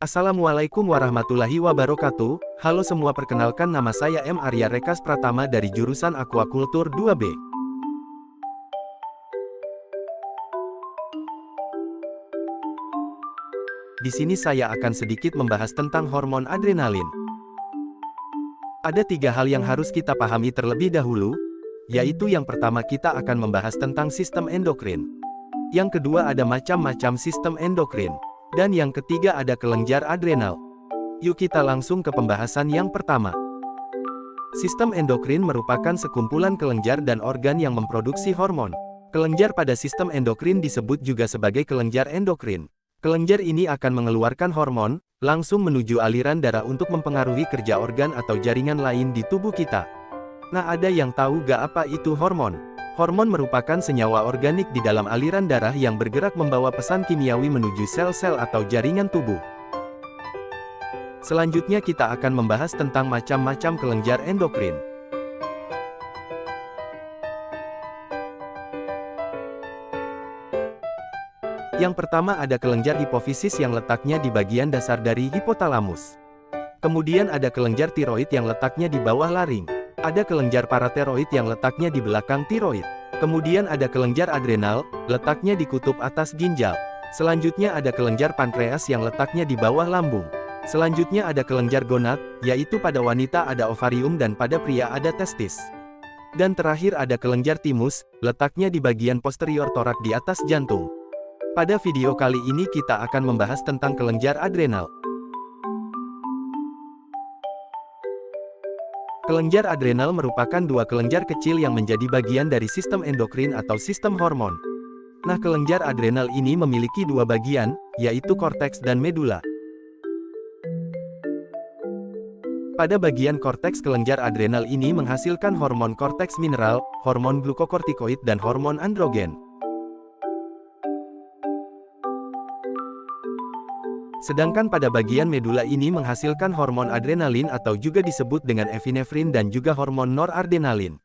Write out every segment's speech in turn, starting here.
Assalamualaikum warahmatullahi wabarakatuh. Halo semua, perkenalkan nama saya M. Arya Rekas Pratama dari jurusan Aquaculture 2B. Di sini saya akan sedikit membahas tentang hormon adrenalin. Ada 3 hal yang harus kita pahami terlebih dahulu, yaitu yang pertama kita akan membahas tentang sistem endokrin. Yang kedua ada macam-macam sistem endokrin. Dan yang ketiga ada kelenjar adrenal. Yuk kita langsung ke pembahasan yang pertama. Sistem endokrin merupakan sekumpulan kelenjar dan organ yang memproduksi hormon. Kelenjar pada sistem endokrin disebut juga sebagai kelenjar endokrin. Kelenjar ini akan mengeluarkan hormon, langsung menuju aliran darah untuk mempengaruhi kerja organ atau jaringan lain di tubuh kita. Nah, ada yang tahu gak apa itu hormon? Hormon merupakan senyawa organik di dalam aliran darah yang bergerak membawa pesan kimiawi menuju sel-sel atau jaringan tubuh. Selanjutnya kita akan membahas tentang macam-macam kelenjar endokrin. Yang pertama ada kelenjar hipofisis yang letaknya di bagian dasar dari hipotalamus. Kemudian ada kelenjar tiroid yang letaknya di bawah laring. Ada kelenjar parateroid yang letaknya di belakang tiroid. Kemudian ada kelenjar adrenal, letaknya di kutub atas ginjal. Selanjutnya ada kelenjar pankreas yang letaknya di bawah lambung. Selanjutnya ada kelenjar gonad, yaitu pada wanita ada ovarium dan pada pria ada testis. Dan terakhir ada kelenjar timus, letaknya di bagian posterior torak di atas jantung. Pada video kali ini kita akan membahas tentang kelenjar adrenal. Kelenjar adrenal merupakan 2 kelenjar kecil yang menjadi bagian dari sistem endokrin atau sistem hormon. Nah, kelenjar adrenal ini memiliki 2 bagian, yaitu korteks dan medula. Pada bagian korteks kelenjar adrenal ini menghasilkan hormon korteks mineral, hormon glukokortikoid dan hormon androgen. Sedangkan pada bagian medula ini menghasilkan hormon adrenalin atau juga disebut dengan epinefrin dan juga hormon noradrenalin.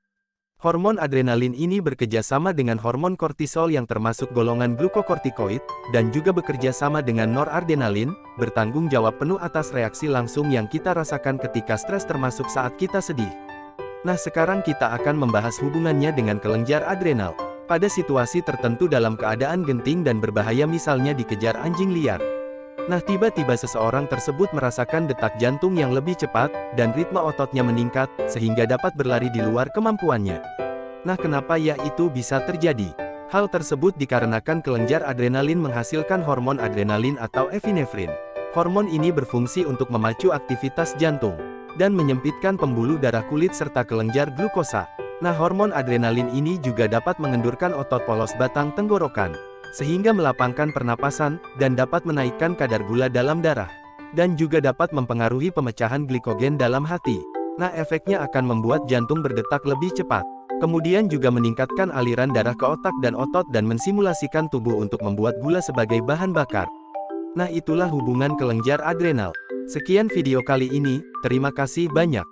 Hormon adrenalin ini bekerja sama dengan hormon kortisol yang termasuk golongan glukokortikoid, dan juga bekerja sama dengan noradrenalin, bertanggung jawab penuh atas reaksi langsung yang kita rasakan ketika stres termasuk saat kita sedih. Nah, sekarang kita akan membahas hubungannya dengan kelenjar adrenal. Pada situasi tertentu dalam keadaan genting dan berbahaya, misalnya dikejar anjing liar. Nah, tiba-tiba seseorang tersebut merasakan detak jantung yang lebih cepat, dan ritme ototnya meningkat, sehingga dapat berlari di luar kemampuannya. Nah, kenapa ya itu bisa terjadi? Hal tersebut dikarenakan kelenjar adrenalin menghasilkan hormon adrenalin atau epinefrin. Hormon ini berfungsi untuk memacu aktivitas jantung, dan menyempitkan pembuluh darah kulit serta kelenjar glukosa. Nah, hormon adrenalin ini juga dapat mengendurkan otot polos batang tenggorokan, sehingga melapangkan pernapasan, dan dapat menaikkan kadar gula dalam darah. Dan juga dapat mempengaruhi pemecahan glikogen dalam hati. Nah, efeknya akan membuat jantung berdetak lebih cepat. Kemudian juga meningkatkan aliran darah ke otak dan otot dan mensimulasikan tubuh untuk membuat gula sebagai bahan bakar. Nah, itulah hubungan kelenjar adrenal. Sekian video kali ini, terima kasih banyak.